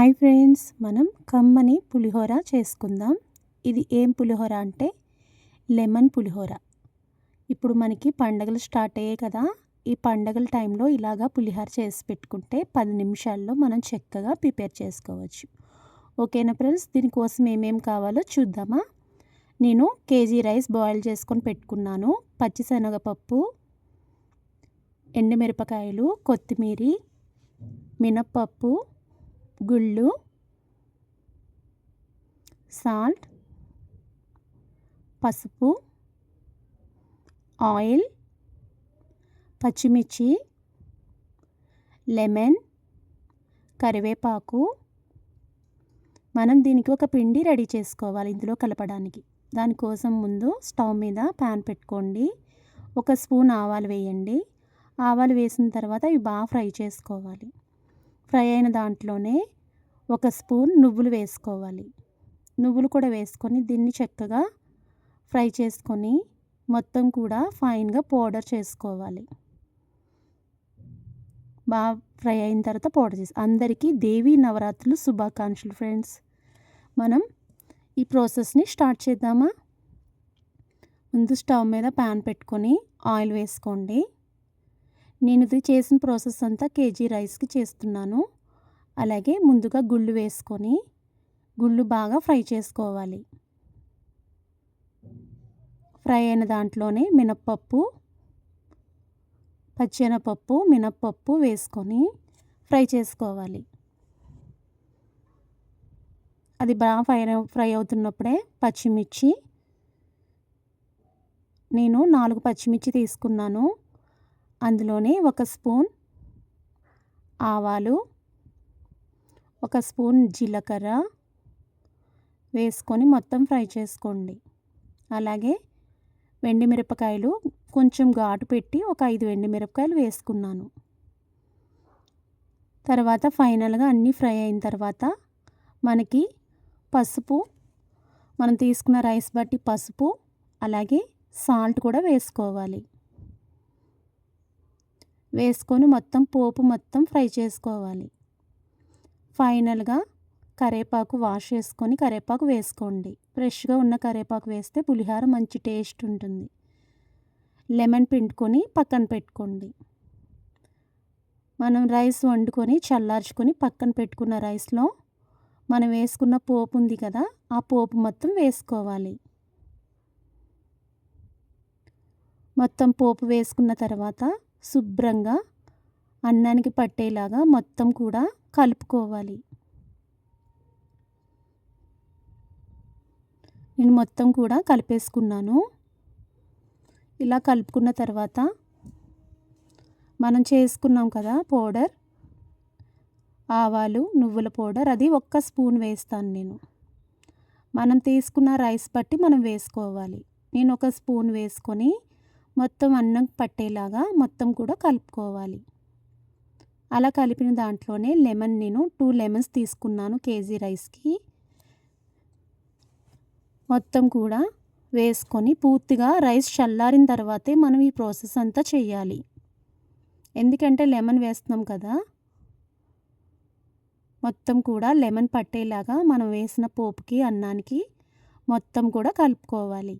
Hi friends, మనం కమ్మని పులిహోర చేసుకుందాం. ఇది ఏం పులిహోర అంటే లెమన్ పులిహోర. ఇప్పుడు మనకి పండగలు స్టార్ట్ అయ్యాయి కదా. ఈ పండగల టైంలో ఇలాగా పులిహోర చేసి పెట్టుకుంటే 10 నిమిషాల్లో మనం చక్కగా ప్రిపేర్ చేసుకోవచ్చు. ఓకేనా ఫ్రెండ్స్, దీనికోసం ఏమేమి కావాలో చూద్దామా. నేను కేజీ రైస్ బాయిల్ చేసుకొని పెట్టుకున్నాను. పచ్చిశనగపప్పు, ఎండుమిరపకాయలు, కొత్తిమీర, మినప్పప్పు, గుళ్ళు, సాల్ట్, పసుపు, ఆయిల్, పచ్చిమిర్చి, లెమన్, కరివేపాకు. మనం దీనికి ఒక పిండి రెడీ చేసుకోవాలి ఇందులో కలపడానికి. దానికోసం ముందు స్టవ్ మీద ప్యాన్ పెట్టుకోండి. 1 స్పూన్ ఆవాలు వేయండి. ఆవాలు వేసిన తర్వాత ఇవి బాగా ఫ్రై చేసుకోవాలి. ఫ్రై అయిన దాంట్లోనే 1 స్పూన్ నువ్వులు వేసుకోవాలి. నువ్వులు కూడా వేసుకొని దీన్ని చక్కగా ఫ్రై చేసుకొని మొత్తం కూడా ఫైన్గా పౌడర్ చేసుకోవాలి. బాగా ఫ్రై అయిన తర్వాత పౌడర్ చేసి అందరికీ దేవీ నవరాత్రులు శుభాకాంక్షలు ఫ్రెండ్స్. మనం ఈ ప్రాసెస్ని స్టార్ట్ చేద్దామా. ముందు స్టవ్ మీద ప్యాన్ పెట్టుకొని ఆయిల్ వేసుకోండి. నేను ఇది చేసిన ప్రాసెస్ అంతా కేజీ రైస్కి చేస్తున్నాను. అలాగే ముందుగా గుళ్ళు వేసుకొని గుళ్ళు బాగా ఫ్రై చేసుకోవాలి. ఫ్రై అయిన దాంట్లోనే మినప్పప్పు, పచ్చెనపప్పు, మినప్పప్పు వేసుకొని ఫ్రై చేసుకోవాలి. అది బాగా ఫ్రై అవుతున్నప్పుడే పచ్చిమిర్చి, నేను 4 పచ్చిమిర్చి తీసుకున్నాను. అందులోనే 1 స్పూన్ ఆవాలు, 1 స్పూన్ జీలకర్ర వేసుకొని మొత్తం ఫ్రై చేసుకోండి. అలాగే ఎండుమిరపకాయలు కొంచెం ఘాటు పెట్టి ఒక 5 ఎండుమిరపకాయలు వేసుకున్నాను. తర్వాత ఫైనల్గా అన్నీ ఫ్రై అయిన తర్వాత మనకి పసుపు, మనం తీసుకున్న రైస్ బట్టి పసుపు, అలాగే సాల్ట్ కూడా వేసుకోవాలి. వేసుకొని మొత్తం పోపు మొత్తం ఫ్రై చేసుకోవాలి. ఫైనల్గా కరివేపాకు వాష్ చేసుకొని కరివేపాకు వేసుకోండి. ఫ్రెష్గా ఉన్న కరివేపాకు వేస్తే పులిహోర మంచి టేస్ట్ ఉంటుంది. లెమన్ పిండుకొని పక్కన పెట్టుకోండి. మనం రైస్ వండుకొని చల్లార్చుకొని పక్కన పెట్టుకున్న రైస్లో మనం వేసుకున్న పోపు ఉంది కదా, ఆ పోపు మొత్తం వేసుకోవాలి. మొత్తం పోపు వేసుకున్న తర్వాత శుభ్రంగా అన్నానికి పట్టేలాగా మొత్తం కూడా కలుపుకోవాలి. నేను మొత్తం కూడా కలిపేసుకున్నాను. ఇలా కలుపుకున్న తర్వాత మనం చేసుకున్నాం కదా పౌడర్, ఆవాలు నువ్వుల పౌడర్, అది 1 స్పూన్ వేస్తాను నేను. మనం తీసుకున్న రైస్ బట్టి మనం వేసుకోవాలి. నేను 1 స్పూన్ వేసుకొని మొత్తం అన్నం పట్టేలాగా మొత్తం కూడా కలుపుకోవాలి. అలా కలిపిన దాంట్లోనే లెమన్, నేను 2 లెమన్స్ తీసుకున్నాను కేజీ రైస్కి. మొత్తం కూడా వేసుకొని పూర్తిగా రైస్ చల్లారిన తర్వాతే మనం ఈ ప్రాసెస్ అంతా చేయాలి. ఎందుకంటే లెమన్ వేస్తున్నాం కదా. మొత్తం కూడా లెమన్ పట్టేలాగా మనం వేసిన పోపుకి అన్నానికి మొత్తం కూడా కలుపుకోవాలి.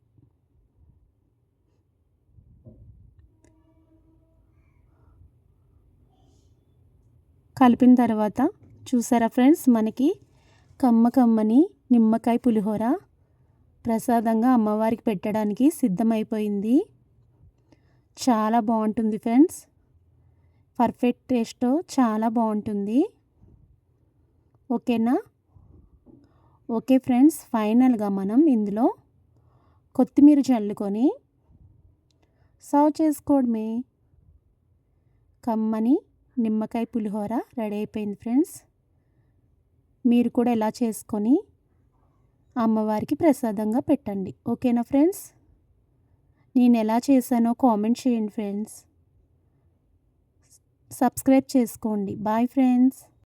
కలిపిన తర్వాత చూసారా ఫ్రెండ్స్, మనకి కమ్మని నిమ్మకాయ పులిహోర ప్రసాదంగా అమ్మవారికి పెట్టడానికి సిద్ధమైపోయింది. చాలా బాగుంటుంది ఫ్రెండ్స్. పర్ఫెక్ట్ టేస్ట్తో చాలా బాగుంటుంది. ఓకేనా. ఓకే ఫ్రెండ్స్, ఫైనల్గా మనం ఇందులో కొత్తిమీర చల్లుకొని సర్వ్ చేసుకోవడమే. కమ్మని నిమ్మకాయ పులిహోర రెడీ అయిపోయింది ఫ్రెండ్స్. మీరు కూడా ఎలా చేసుకొని అమ్మవారికి ప్రసాదంగా పెట్టండి. ఓకేనా ఫ్రెండ్స్. నేను ఎలా చేశానో కామెంట్ చేయండి ఫ్రెండ్స్. సబ్స్క్రైబ్ చేసుకోండి. Bye friends.